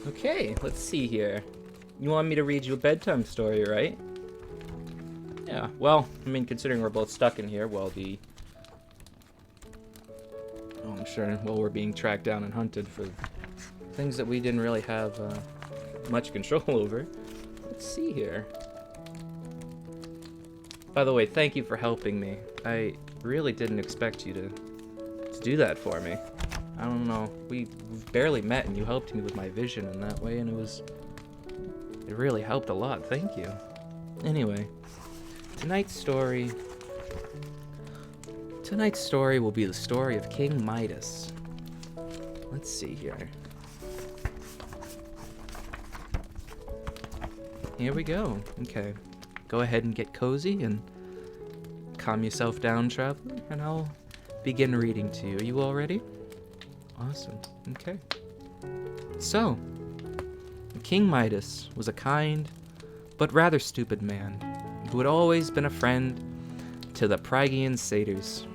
Okay, let's see here. You want me to read you a bedtime story, right? Yeah, well, I mean, considering we're both stuck in here while I'm sure while we're being tracked down and hunted for things that we didn't really have much control over. Let's see here. By the way, thank you for helping me. I really didn't expect you to do that for me. I don't know. We barely met and you helped me with my vision in that way, and it really helped a lot. Thank you. Anyway, tonight's story will be the story of King Midas. Let's see here. Here we go. Okay. Go ahead and get cozy and calm yourself down, traveler, and I'll begin reading to you. Are you all ready? Awesome. Okay. So, King Midas was a kind but rather stupid man who had always been a friend to the Phrygian satyrs.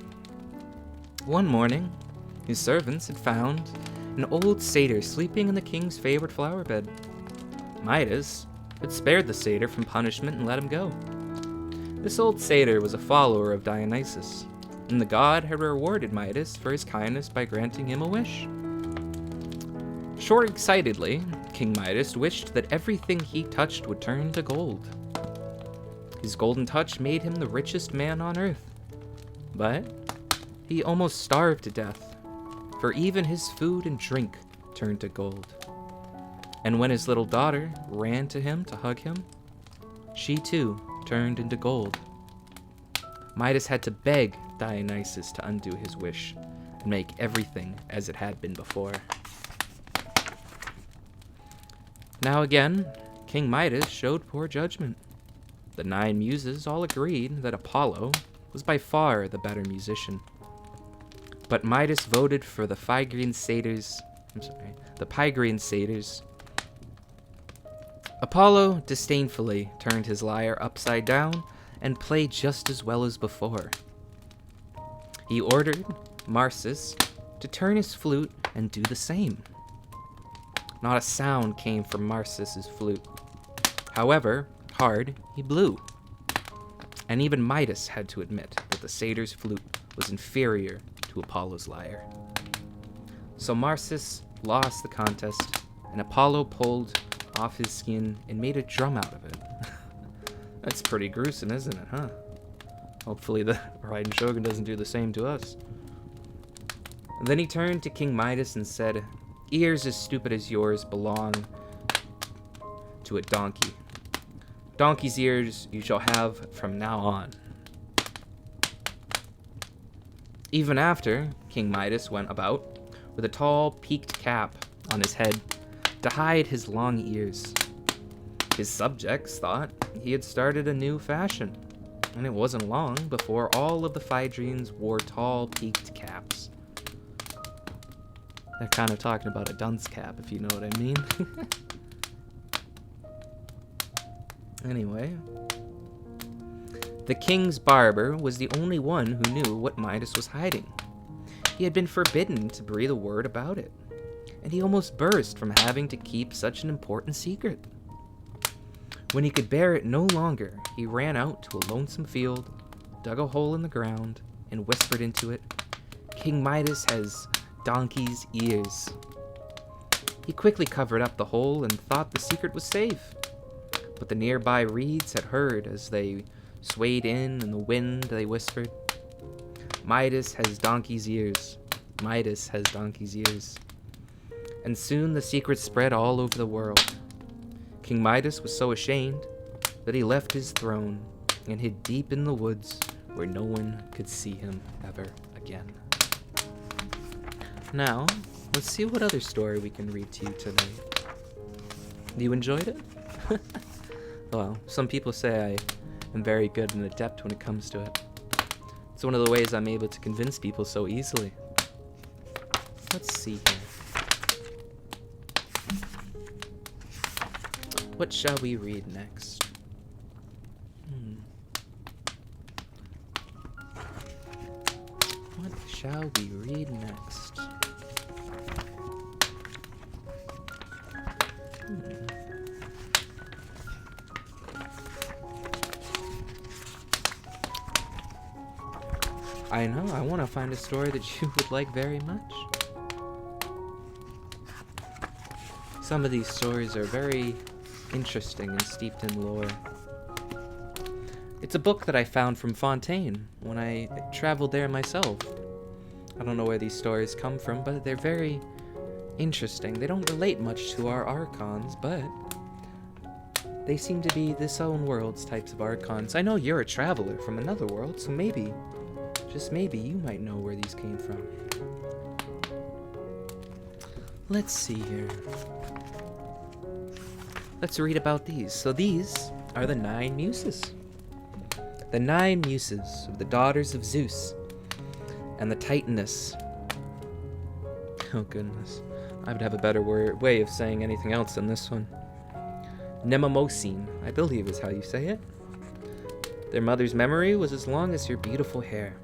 One morning, his servants had found an old satyr sleeping in the king's favorite flower bed. Midas had spared the satyr from punishment and let him go. This old satyr was a follower of Dionysus, and the god had rewarded Midas for his kindness by granting him a wish. Short-excitedly, King Midas wished that everything he touched would turn to gold. His golden touch made him the richest man on earth, but he almost starved to death, for even his food and drink turned to gold. And when his little daughter ran to him to hug him, she too turned into gold. Midas had to beg Dionysus to undo his wish and make everything as it had been before. Now again, King Midas showed poor judgment. The 9 muses all agreed that Apollo was by far the better musician. But Midas voted for the Phrygian satyrs. Apollo disdainfully turned his lyre upside down and played just as well as before. He ordered Marsus to turn his flute and do the same. Not a sound came from Marsus's flute. However, hard he blew. And even Midas had to admit that the satyr's flute was inferior to Apollo's lyre. So Marsus lost the contest, and Apollo pulled off his skin and made a drum out of it. That's pretty gruesome, isn't it, huh? Hopefully the Raiden Shogun doesn't do the same to us. And then he turned to King Midas and said, "Ears as stupid as yours belong to a donkey. Donkey's ears you shall have from now on." Even after, King Midas went about with a tall, peaked cap on his head to hide his long ears. His subjects thought he had started a new fashion, and it wasn't long before all of the Phrygians wore tall, peaked caps. They're kind of talking about a dunce cap, if you know what I mean. Anyway, the king's barber was the only one who knew what Midas was hiding. He had been forbidden to breathe a word about it, and he almost burst from having to keep such an important secret. When he could bear it no longer, he ran out to a lonesome field, dug a hole in the ground, and whispered into it, "King Midas has donkey's ears." He quickly covered up the hole and thought the secret was safe. But the nearby reeds had heard as they swayed in the wind. They whispered, "Midas has donkey's ears. Midas has donkey's ears." And soon the secret spread all over the world. King Midas was so ashamed that he left his throne and hid deep in the woods where no one could see him ever again. Now, let's see what other story we can read to you tonight. You enjoyed it? Well, some people say I am very good and adept when it comes to it. It's one of the ways I'm able to convince people so easily. Let's see here. What shall we read next? What shall we read next? I know, I want to find a story that you would like very much. Some of these stories are very interesting and steeped in lore. It's a book that I found from Fontaine when I traveled there myself. I don't know where these stories come from, but they're very interesting. They don't relate much to our archons, but they seem to be this own world's types of archons. I know you're a traveler from another world, so maybe, just maybe, you might know where these came from. Let's see here. Let's read about these. So these are the 9 muses. The 9 muses of the daughters of Zeus and the Titaness. Oh goodness. I would have a better way of saying anything else than this one. Nemamosine, I believe is how you say it. Their mother's memory was as long as her beautiful hair,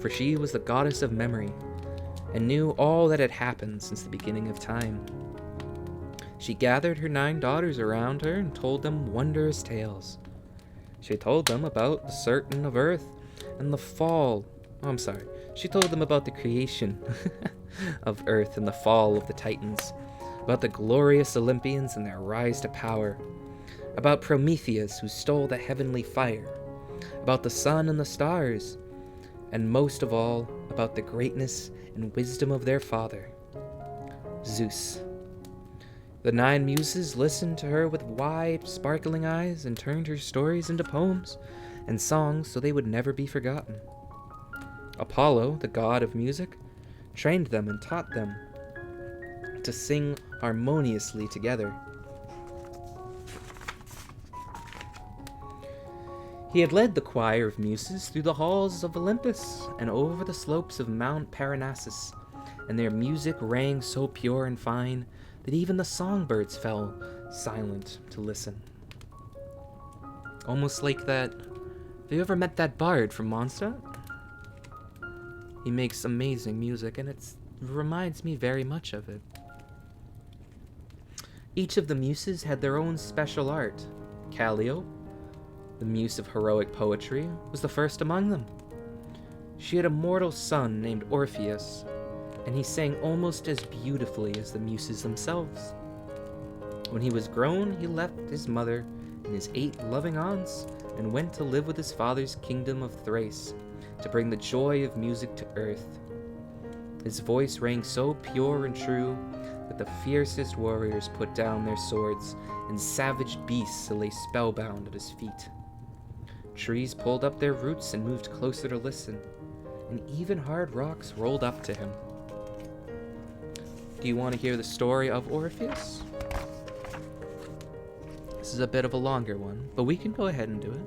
for she was the goddess of memory and knew all that had happened since the beginning of time. She gathered her 9 daughters around her and told them wondrous tales. She told them about the certain of earth and the fall. She told them about the creation of earth and the fall of the Titans, about the glorious Olympians and their rise to power, about Prometheus who stole the heavenly fire, about the sun and the stars, and most of all, about the greatness and wisdom of their father, Zeus. The 9 muses listened to her with wide, sparkling eyes and turned her stories into poems and songs so they would never be forgotten. Apollo, the god of music, trained them and taught them to sing harmoniously together. He had led the choir of muses through the halls of Olympus and over the slopes of Mount Parnassus, and their music rang so pure and fine that even the songbirds fell silent to listen. Almost like that. Have you ever met that bard from Mondstadt? He makes amazing music, and it reminds me very much of it. Each of the muses had their own special art. Calliope, the muse of heroic poetry, was the first among them. She had a mortal son named Orpheus, and he sang almost as beautifully as the muses themselves. When he was grown, he left his mother and his 8 loving aunts and went to live with his father's kingdom of Thrace to bring the joy of music to earth. His voice rang so pure and true that the fiercest warriors put down their swords and savage beasts lay spellbound at his feet. Trees pulled up their roots and moved closer to listen, and even hard rocks rolled up to him. Do you want to hear the story of Orpheus? This is a bit of a longer one, but we can go ahead and do it.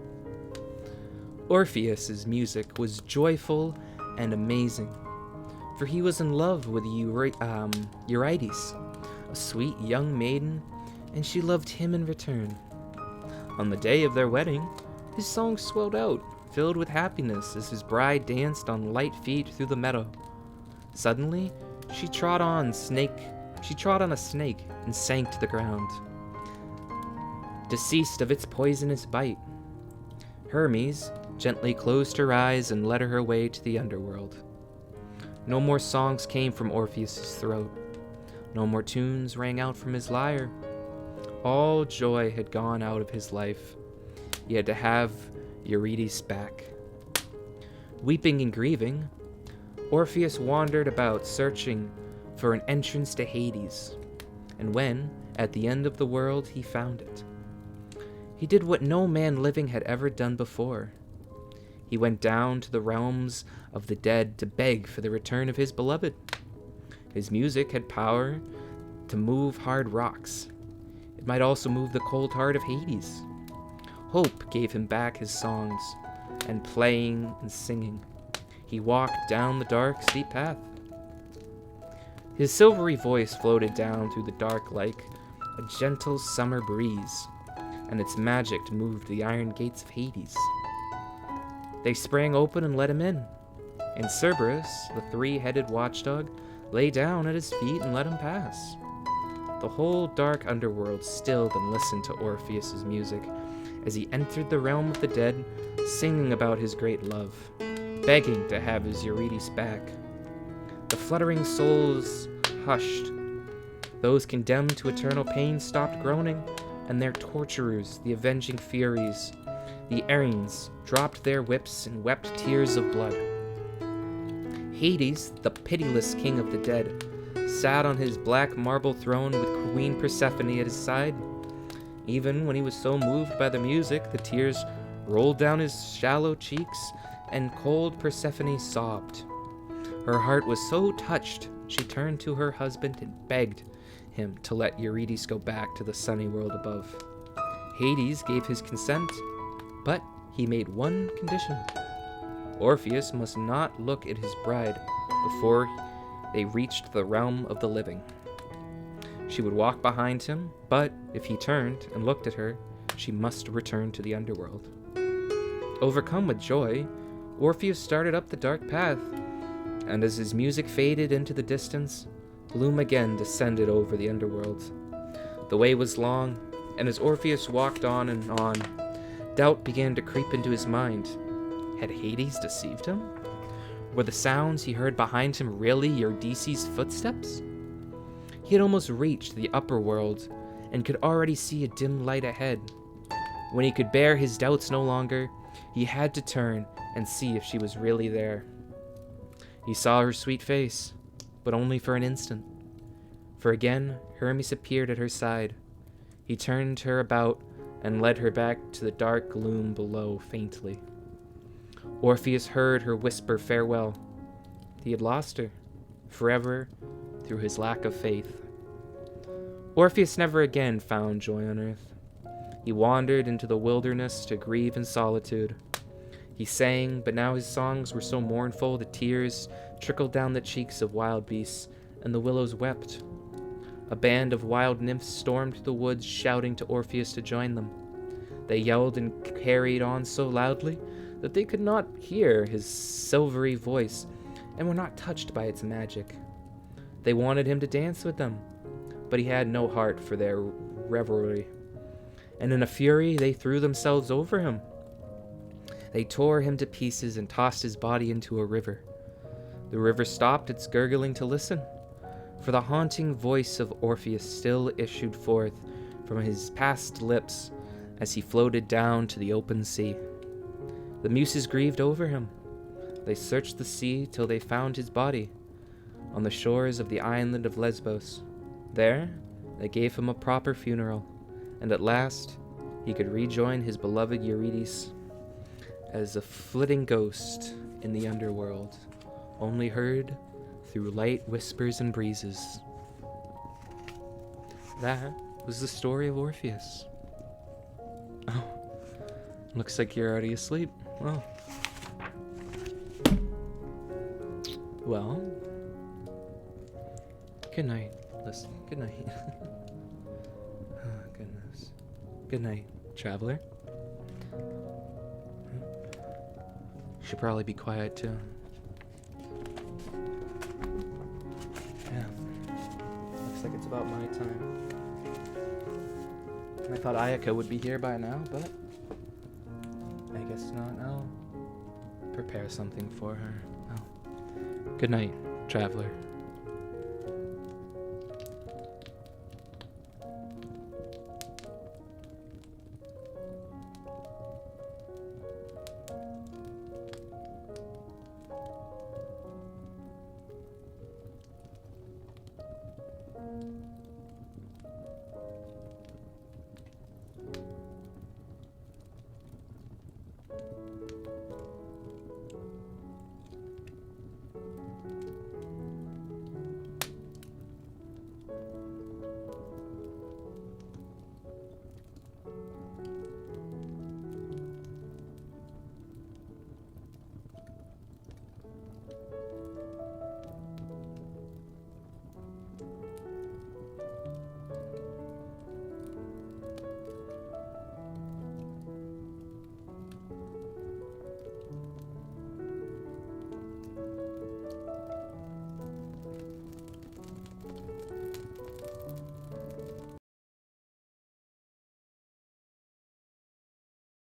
Orpheus's music was joyful and amazing, for he was in love with Eurydice, a sweet young maiden, and she loved him in return. On the day of their wedding, his song swelled out, filled with happiness as his bride danced on light feet through the meadow. Suddenly, she trod on a snake and sank to the ground, deceased of its poisonous bite. Hermes gently closed her eyes and led her away to the underworld. No more songs came from Orpheus's throat. No more tunes rang out from his lyre. All joy had gone out of his life. He had to have Eurydice back. Weeping and grieving, Orpheus wandered about searching for an entrance to Hades, and when, at the end of the world, he found it, he did what no man living had ever done before. He went down to the realms of the dead to beg for the return of his beloved. His music had power to move hard rocks. It might also move the cold heart of Hades. Hope gave him back his songs, and playing and singing, he walked down the dark, steep path. His silvery voice floated down through the dark like a gentle summer breeze, and its magic moved the iron gates of Hades. They sprang open and let him in, and Cerberus, the 3-headed watchdog, lay down at his feet and let him pass. The The whole dark underworld stilled and listened to Orpheus's music as he entered the realm of the dead, singing about his great love, begging to have his Eurydice back. The fluttering souls hushed. Those condemned to eternal pain stopped groaning, and their torturers, the avenging Furies, the Arines, dropped their whips and wept tears of blood. Hades, the pitiless king of the dead, sat on his black marble throne with Queen Persephone at his side. Even when he was so moved by the music, the tears rolled down his shallow cheeks, and cold Persephone sobbed. Her heart was so touched, she turned to her husband and begged him to let Eurydice go back to the sunny world above. Hades gave his consent, but he made one condition. Orpheus must not look at his bride before they reached the realm of the living. She would walk behind him, but if he turned and looked at her, she must return to the underworld. Overcome with joy, Orpheus started up the dark path, and as his music faded into the distance, gloom again descended over the underworld. The way was long, and as Orpheus walked on, doubt began to creep into his mind. Had Hades deceived him? Were the sounds he heard behind him really Eurydice's footsteps? He had almost reached the upper world and could already see a dim light ahead. When he could bear his doubts no longer, he had to turn and see if she was really there. He saw her sweet face, but only for an instant. For again, Hermes appeared at her side. He turned her about and led her back to the dark gloom below faintly. Orpheus heard her whisper farewell. He had lost her, forever, through his lack of faith. Orpheus never again found joy on earth. He wandered into the wilderness to grieve in solitude. He sang, but now his songs were so mournful that tears trickled down the cheeks of wild beasts, and the willows wept. A band of wild nymphs stormed the woods, shouting to Orpheus to join them. They yelled and carried on so loudly that they could not hear his silvery voice and were not touched by its magic. They wanted him to dance with them, but he had no heart for their revelry, and in a fury they threw themselves over him. They tore him to pieces and tossed his body into a river. The river stopped its gurgling to listen, for the haunting voice of Orpheus still issued forth from his past lips as he floated down to the open sea. The Muses grieved over him. They searched the sea till they found his body on the shores of the island of Lesbos. There, they gave him a proper funeral, and at last he could rejoin his beloved Eurydice as a flitting ghost in the underworld, only heard through light whispers and breezes. That was the story of Orpheus. Oh, looks like you're already asleep. Well, good night. Listen, good night. Oh, goodness. Good night, traveler. Should probably be quiet too. Yeah. Looks like it's about my time. I thought Ayaka would be here by now, but I guess not. I'll prepare something for her. Oh. Good night, traveler.